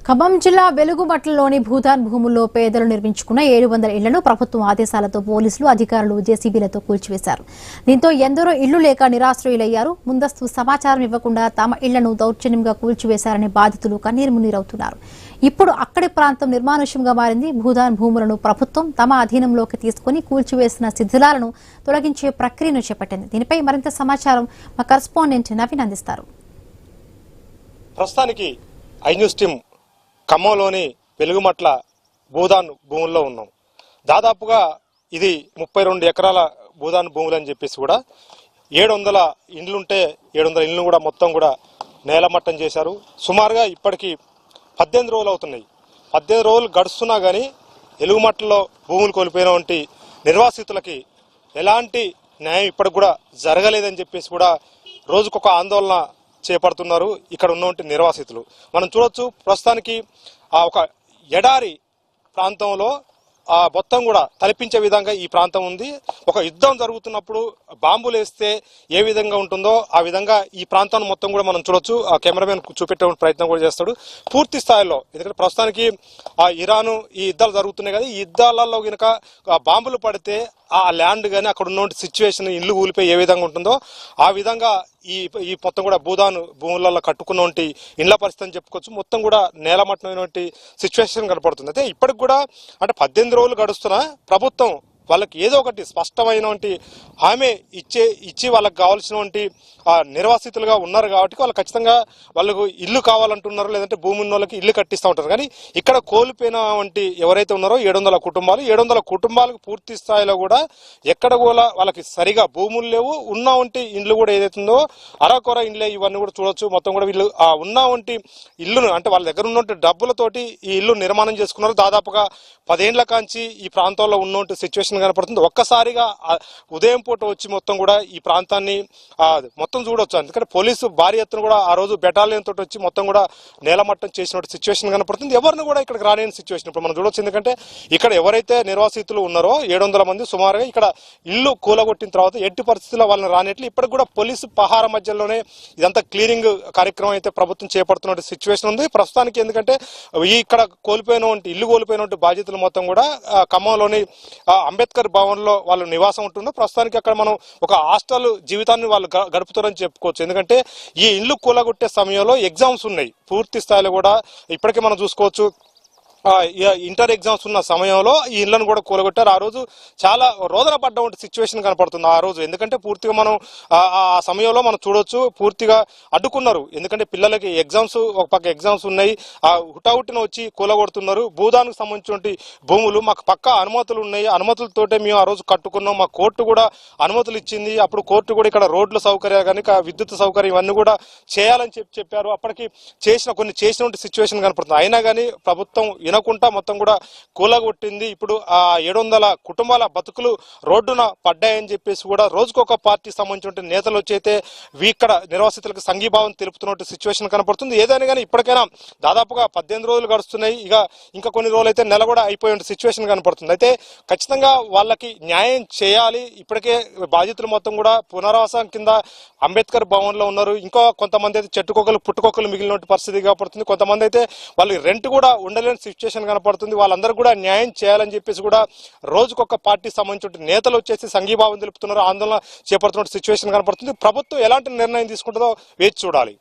ఖమ్మం జిల్లా వెలుగుమట్లలోని భూదాన్ భూముల్లో పేదలు నిర్మించుకున్న 700 ఇళ్లను ప్రభుత్వం ఆదేశాలతో పోలీసులు అధికారులు జేసీబీలతో కూల్చివేశారు. దీంతో ఎందరో ఇళ్లు లేక నిరాశ్రయులయ్యారు. ముందస్తు సమాచారం ఇవ్వకుండా తమ ఇళ్లను దౌర్జన్యంగా కూల్చివేశారని బాధితులు కన్నీరు మున్నీరవుతున్నారు. ఇప్పుడు అక్కడి ప్రాంతం నిర్మానుష్యంగా మారింది. భూదాన్ భూములను ప్రభుత్వం తమ అధీనంలోకి తీసుకుని కూల్చివేసిన శిథిలాలను తొలగించే ప్రక్రియను చేపట్టింది. దీనిపై మరింత సమాచారం మా కరెస్పాండెంట్ నవీన్ అందిస్తారు. ప్రస్తుతానికి ఐ న్యూస్ టీం ఖమ్మంలోని వెలుగుమట్ల భూదాన్ భూముల్లో ఉన్నాం. దాదాపుగా ఇది 32 ఎకరాల భూదాన్ భూములు అని చెప్పేసి కూడా 700 ఇండ్లుంటే 700 ఇండ్లు కూడా మొత్తం కూడా నేలమట్టం చేశారు. సుమారుగా ఇప్పటికి 18 రోజులు అవుతున్నాయి. 18 రోజులు గడుస్తున్నా కానీ వెలుగుమట్లలో భూములు కోల్పోయినటువంటి నిర్వాసితులకి ఎలాంటి న్యాయం ఇప్పటికి కూడా జరగలేదని చెప్పేసి కూడా రోజుకొక ఆందోళన చేపడుతున్నారు ఇక్కడ ఉన్నటువంటి నిర్వాసితులు. మనం చూడొచ్చు ప్రస్తుతానికి ఒక ఎడారి ప్రాంతంలో మొత్తం కూడా తలపించే విధంగా ఈ ప్రాంతం ఉంది. ఒక యుద్ధం జరుగుతున్నప్పుడు బాంబులు వేస్తే ఏ విధంగా ఉంటుందో ఆ విధంగా ఈ ప్రాంతాన్ని మొత్తం కూడా మనం చూడొచ్చు. ఆ కెమెరామెన్ చూపెట్టే ప్రయత్నం కూడా చేస్తాడు పూర్తి స్థాయిలో. ఎందుకంటే ప్రస్తుతానికి ఇరాను ఈ యుద్ధాలు జరుగుతున్నాయి కదా, ఈ యుద్ధాలలో కనుక బాంబులు పడితే ఆ ల్యాండ్ కానీ అక్కడ ఉన్న సిచ్యువేషన్ ఇల్లు కూలిపోయి ఏ విధంగా ఉంటుందో ఆ విధంగా ఈ మొత్తం కూడా భూదాన్ భూములలో కట్టుకున్నటువంటి ఇండ్ల పరిస్థితి అని చెప్పుకోవచ్చు. మొత్తం కూడా నేలమట్టమైనటువంటి సిచ్యువేషన్ కనపడుతుంది. అయితే ఇప్పటికి కూడా అంటే 18 రోజులు గడుస్తున్నా ప్రభుత్వం వాళ్ళకి ఏదో ఒకటి స్పష్టమైనటువంటి హామీ ఇచ్చి వాళ్ళకి కావాల్సినటువంటి నిర్వాసితులుగా ఉన్నారు కాబట్టి వాళ్ళు ఖచ్చితంగా వాళ్ళకు ఇల్లు కావాలంటున్నారు, లేదంటే భూమి ఉన్న వాళ్ళకి ఇల్లు కట్టిస్తూ ఉంటారు. కానీ ఇక్కడ కోల్పోయిన వంటి ఎవరైతే ఉన్నారో 700 కుటుంబాలకు పూర్తి స్థాయిలో కూడా ఎక్కడ కూడా వాళ్ళకి సరిగా భూములు లేవు. ఉన్న వంటి ఇండ్లు కూడా ఏదైతుందో అరకొర ఇండ్లే ఇవన్నీ కూడా చూడొచ్చు. మొత్తం కూడా వీళ్ళు ఉన్న వంటి ఇల్లును అంటే వాళ్ళ దగ్గర ఉన్నటువంటి డబ్బులతోటి ఈ ఇల్లు నిర్మాణం చేసుకున్నారు. దాదాపుగా 10 ఏళ్ల కాంచి ఈ ప్రాంతంలో ఉన్నటువంటి సిచ్యువేషన్ కనపడుతుంది. ఒక్కసారిగా ఉదయం పూట వచ్చి మొత్తం కూడా ఈ ప్రాంతాన్ని మొత్తం చూడొచ్చు. ఎందుకంటే పోలీసు భారీ ఎత్తున కూడా ఆ రోజు బెటాలియన్ తోటి వచ్చి మొత్తం కూడా నేలమట్టం చేసిన సిచ్యువేషన్ కనపడుతుంది. ఎవరిని కూడా ఇక్కడికి రాలేని సిచ్యువేషన్ ఇప్పుడు మనం చూడొచ్చు. ఎందుకంటే ఇక్కడ ఎవరైతే నిర్వాసితులు ఉన్నారో 700 మంది సుమారుగా ఇక్కడ ఇల్లు కూలగొట్టిన తర్వాత ఎట్టి పరిస్థితుల్లో వాళ్ళని రానేట్లు ఇప్పటికి కూడా పోలీసు పహార మధ్యలోనే ఇదంతా క్లీనింగ్ కార్యక్రమం అయితే ప్రభుత్వం చేపడుతున్న సిచ్యువేషన్ ఉంది ప్రస్తుతానికి. ఎందుకంటే ఇక్కడ ఇల్లు కోల్పోయినటువంటి బాధ్యతలు మొత్తం కూడా ఖమ్మంలోని అంబేద్కర్ భవన్ లో వాళ్ళు నివాసం ఉంటున్నారు. ప్రస్తుతానికి అక్కడ మనం ఒక హాస్టల్ జీవితాన్ని వాళ్ళు గడుపుతారని చెప్పుకోవచ్చు. ఎందుకంటే ఈ ఇల్లు కూలగొట్టే సమయంలో ఎగ్జామ్స్ ఉన్నాయి పూర్తి స్థాయిలో కూడా. ఇప్పటికే మనం చూసుకోవచ్చు ఇంటర్ ఎగ్జామ్స్ ఉన్న సమయంలో ఈ ఇళ్లను కూడా కూలగొట్టారు. ఆ రోజు చాలా రోదన పడ్డ సిచ్యువేషన్ కనపడుతుంది ఆ రోజు. ఎందుకంటే పూర్తిగా మనం ఆ సమయంలో మనం చూడొచ్చు పూర్తిగా అడ్డుకున్నారు. ఎందుకంటే పిల్లలకి ఎగ్జామ్స్ ఒక పక్క ఎగ్జామ్స్ ఉన్నాయి, హుటాహుటిన వచ్చి కూలగొడుతున్నారు. భూదానికి సంబంధించిన భూములు మాకు పక్క అనుమతులు ఉన్నాయి, అనుమతులతోటే మేము ఆ రోజు కట్టుకున్నాం. మా కోర్టు కూడా అనుమతులు ఇచ్చింది. అప్పుడు కోర్టు కూడా ఇక్కడ రోడ్ల సౌకర్యాలు కానీ విద్యుత్ సౌకర్యం ఇవన్నీ కూడా చేయాలని చెప్పారు. అప్పటికి చేసిన సిచ్యువేషన్ కనపడుతుంది. అయినా కానీ ప్రభుత్వం వినకుండా మొత్తం కూడా కూలగొట్టింది. ఇప్పుడు 700 కుటుంబాల బతుకులు రోడ్డున పడ్డాయని చెప్పేసి కూడా రోజుకొక పార్టీకి సంబంధించిన నేతలు వచ్చైతే ఇక్కడ నిర్వాసితులకు సంఘీభావం తెలుపుతున్నట్టు సిచ్యువేషన్ కనపడుతుంది. ఏదైనా కానీ ఇప్పటికైనా దాదాపుగా 18 రోజులు గడుస్తున్నాయి. ఇంకా కొన్ని రోజులు అయితే నెల కూడా అయిపోయిన సిచ్యువేషన్ కనపడుతుంది. అయితే ఖచ్చితంగా వాళ్ళకి న్యాయం చేయాలి. ఇప్పటికే బాధితులు మొత్తం కూడా పునరావాసం కింద అంబేద్కర్ భవన్ లో ఉన్నారు. ఇంకా కొంతమంది అయితే చెట్టుకొక్కలు పుట్టుకొక్కలు మిగిలిన పరిస్థితి కనపడుతుంది. కొంతమంది అయితే వాళ్ళు రెంట్ కూడా ఉండలేని సిచ్యువేషన్ కనపడుతుంది. వాళ్ళందరూ కూడా న్యాయం చేయాలని చెప్పేసి కూడా రోజుకొక పార్టీకి సంబంధించిన నేతలు వచ్చేసి సంఘీభావం తెలుపుతున్నారు, ఆందోళన చేపడుతున్న సిచ్యువేషన్ కనపడుతుంది. ప్రభుత్వం ఎలాంటి నిర్ణయం తీసుకుంటుందో వేచి చూడాలి.